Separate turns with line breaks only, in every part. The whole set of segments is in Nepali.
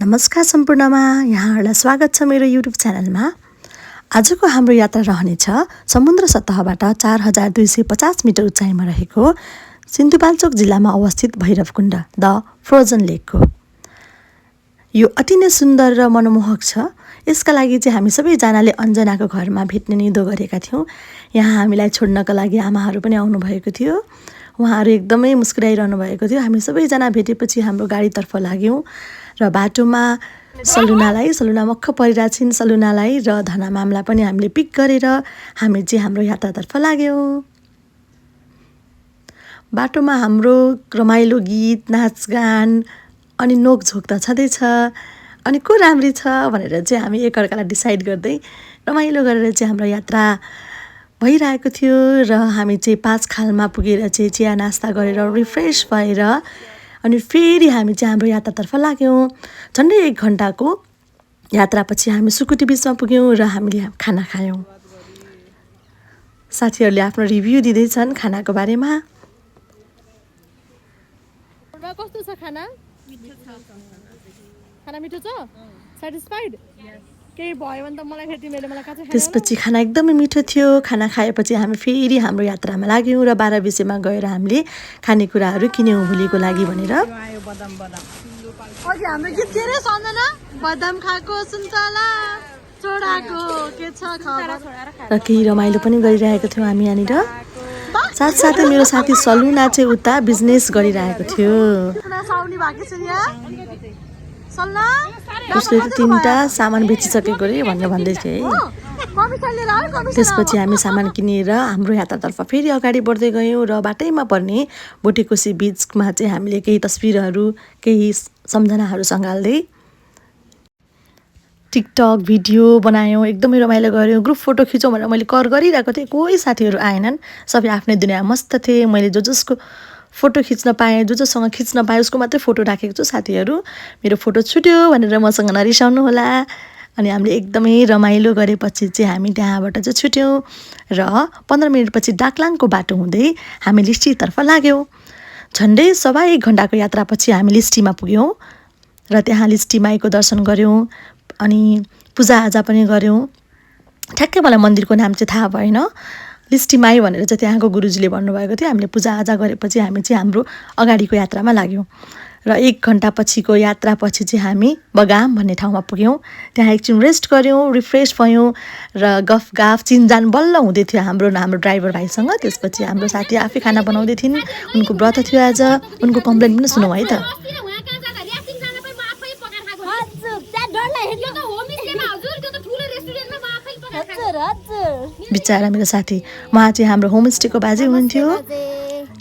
नमस्कार सम्पूर्णमा यहाँहरूलाई स्वागत छ मेरो युट्युब च्यानलमा। आजको हाम्रो यात्रा रहनेछ समुद्र सतहबाट 4250 मिटर उचाइमा रहेको सिन्धुपाल्चोक जिल्लामा अवस्थित भैरवकुण्ड द फ्रोजन लेकको। यो अति नै सुन्दर र मनमोहक छ। यसका लागि चाहिँ हामी सबैजनाले अन्जनाको घरमा भेट्ने निधो गरेका थियौँ। यहाँ हामीलाई छोड्नका लागि आमाहरू पनि आउनुभएको थियो। उहाँहरू एकदमै मुस्कुराइरहनु भएको थियो। हामी सबैजना भेटेपछि हाम्रो गाडीतर्फ लाग्यौँ र बाटोमा सलुना मक्ख परिरहेछिन्। सलुनालाई र धनामामलाई पनि हामीले पिक गरेर हामी चाहिँ हाम्रो यात्रातर्फ लाग्यौँ। बाटोमा हाम्रो रमाइलो गीत नाचगान अनि नोकझोक त छँदैछ। अनि को राम्री छ भनेर चाहिँ हामी एकअर्कालाई डिसाइड गर्दै रमाइलो गरेर चाहिँ हाम्रो यात्रा भइरहेको थियो। र हामी चाहिँ 5 खालमा पुगेर चाहिँ चिया नास्ता गरेर रिफ्रेस भएर अनि फेरि हामी चाहिँ हाम्रो यात्रातर्फ लाग्यौँ। झन्डै 1 घन्टाको यात्रापछि हामी सुकुटी बिचमा पुग्यौँ र हामीले खाना खायौँ। साथीहरूले आफ्नो रिभ्यू दिँदैछन् खानाको बारेमा।
कस्तो छ खाना? खाना मिठो छ? स्याटिस्फाइड? केही भयो भने त मलाई फेरि तिमीले मलाई काँचै खाना।
त्यसपछि खाना एकदमै मिठो थियो। खाना खाएपछि हामी फेरि हाम्रो यात्रामा लाग्यौँ र 12 बजेमा गएर हामीले खानेकुराहरू किन्यौँ भोलिको लागि भनेर।
अघि हाम्रो गीत के रे सम्झना? बदाम खाएको सुन्तला छोडाको के छ खबर?
र केही रमाइलो पनि गरिरहेको थियौँ हामी यहाँनिर। साथसाथै मेरो साथी सलुना चाहिँ उता बिजनेस गरिरहेको थियो। उसले 3टा सामान बेचिसकेको रे भनेर भन्दै थियो है। त्यसपछि हामी सामान किनेर हाम्रो यात्रातर्फ फेरि अगाडि बढ्दै गयौँ र बाटैमा पर्ने बोटेकोसी बिचमा चाहिँ हामीले केही तस्बिरहरू केही सम्झनाहरू सँगाल्दै टिकटक भिडियो बनायौँ। एकदमै रमाइलो गऱ्यौँ। ग्रुप फोटो खिचौँ भनेर मैले कर गरिरहेको थिएँ। कोही साथीहरू आएनन्। सबै आफ्नै दुनियाँ मस्त थिए। मैले जसको फोटो खिच्न पाएँ जोसँग खिच्न पाएँ उसको मात्रै फोटो राखेको छु। साथीहरू मेरो फोटो छुट्यो भनेर मसँग नरिसाउनु होला। अनि हामीले एकदमै रमाइलो गरेपछि चाहिँ हामी त्यहाँबाट चाहिँ छुट्यौँ र 15 मिनटपछि डाकलाङको बाटो हुँदै हामी लिस्टीतर्फ लाग्यौँ। झन्डै 1.5 घन्टाको यात्रापछि हामी लिस्टीमा पुग्यौँ र त्यहाँ लिस्टी माईको दर्शन गऱ्यौँ अनि पूजाआजा पनि गऱ्यौँ। ठ्याक्कै मलाई मन्दिरको नाम चाहिँ थाहा भएन। लिस्टी माई भनेर चाहिँ त्यहाँको गुरुजीले भन्नुभएको थियो। हामीले पूजाआजा गरेपछि हामी चाहिँ हाम्रो अगाडिको यात्रामा लाग्यौँ र 1 घन्टापछिको यात्रापछि चाहिँ हामी बगाम भन्ने ठाउँमा पुग्यौँ। त्यहाँ एकछिन रेस्ट गऱ्यौँ रिफ्रेस भयौँ र गफगाफ चिनजान बल्ल हुँदै थियो हाम्रो ड्राइभर भाइसँग। त्यसपछि हाम्रो साथी आफै खाना बनाउँदै थिइन्। उनको व्रत थियो आज। उनको कम्प्लेन पनि सुनौँ है त। बिचारा मेरो साथी उहाँ चाहिँ हाम्रो होमस्टेको बाजे हुनुहुन्थ्यो।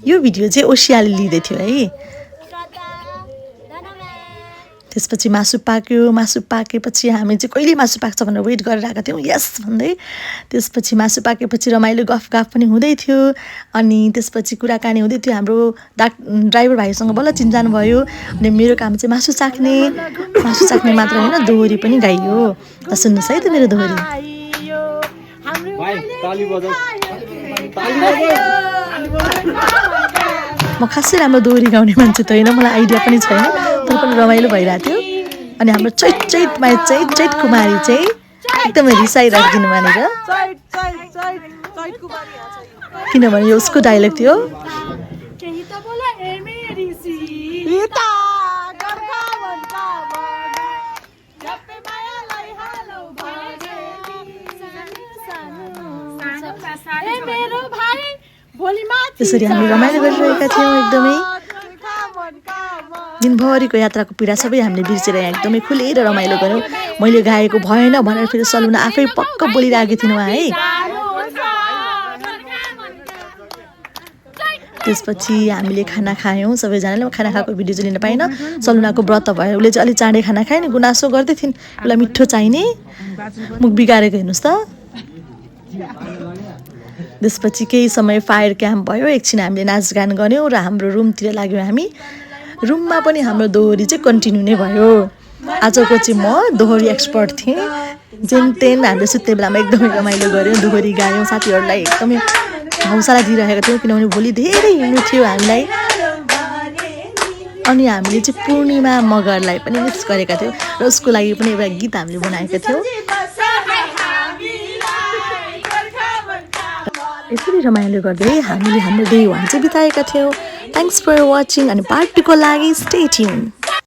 यो भिडियो चाहिँ ओसियाले लिँदै थियो है। त्यसपछि मासु पाक्यो। मासु पाकेपछि हामी चाहिँ कहिले मासु पाक्छ भनेर वेट गरिरहेका थियौँ यस भन्दै। त्यसपछि मासु पाकेपछि रमाइलो गफगाफ पनि हुँदै थियो। अनि त्यसपछि कुराकानी हुँदै थियो। हाम्रो ड्राइभर भाइसँग बल्ल चिनजान भयो। अनि मेरो काम चाहिँ मासु चाख्ने मात्र होइन दोहोरी पनि गाइयो। त सुन्नुहोस् है त मेरो दोहोरी। म खासै राम्रो दोहोरी गाउने मान्छे त होइन। मलाई आइडिया पनि छैन तर पनि रमाइलो भइरहेको थियो। अनि हाम्रो चैत कुमारी चाहिँ एकदमै रिसाइराखिदिनु भनेर किनभने यो उसको डायलग थियो। त्यसरी हामी रमाइलो गरिरहेका थियौँ। एकदमै दिनभरिको यात्राको पीडा सबै हामीले बिर्सेर यहाँ एकदमै खुलेर रमाइलो गऱ्यौँ। मैले गाएको भएन भनेर फेरि सलुना आफै पक्क बोलिरहेको थिइन् उहाँ है। त्यसपछि हामीले खाना खायौँ सबैजनाले। खाना खाएको भिडियो चाहिँ लिन पाइनँ। सलुनाको व्रत भयो। उसले चाहिँ अलिक चाँडै खाना खायो नि। गुनासो गर्दै थिइन् उसलाई मिठो चाहिने। मुख बिगारेको हेर्नुहोस् त। त्यसपछि केही समय फायर क्याम्प भयो। एकछिन हामीले नाचगान गऱ्यौँ र हाम्रो रुमतिर लाग्यौँ हामी। रुममा पनि हाम्रो दोहोरी चाहिँ कन्टिन्यू नै भयो। आजको चाहिँ म दोहोरी एक्सपर्ट थिएँ। जेनतेन हामीले सुत्ने बेलामा एकदमै रमाइलो गऱ्यौँ। दोहोरी गायौँ। साथीहरूलाई एकदमै हौसला दिइरहेको थियौँ किनभने भोलि धेरै हिँड्नु थियो हामीलाई। अनि हामीले चाहिँ पूर्णिमा मगरलाई पनि मिस गरेका थियौँ र उसको लागि पनि एउटा गीत हामीले बनाएका थियौँ। यसरी रमाइलो गर्दै हामीले हाम्रो डे 1 चाहिँ बिताएका थियौँ। थ्याङ्क्स फर वाचिङ अनि पार्ट 2 को लागि स्टे ट्युन।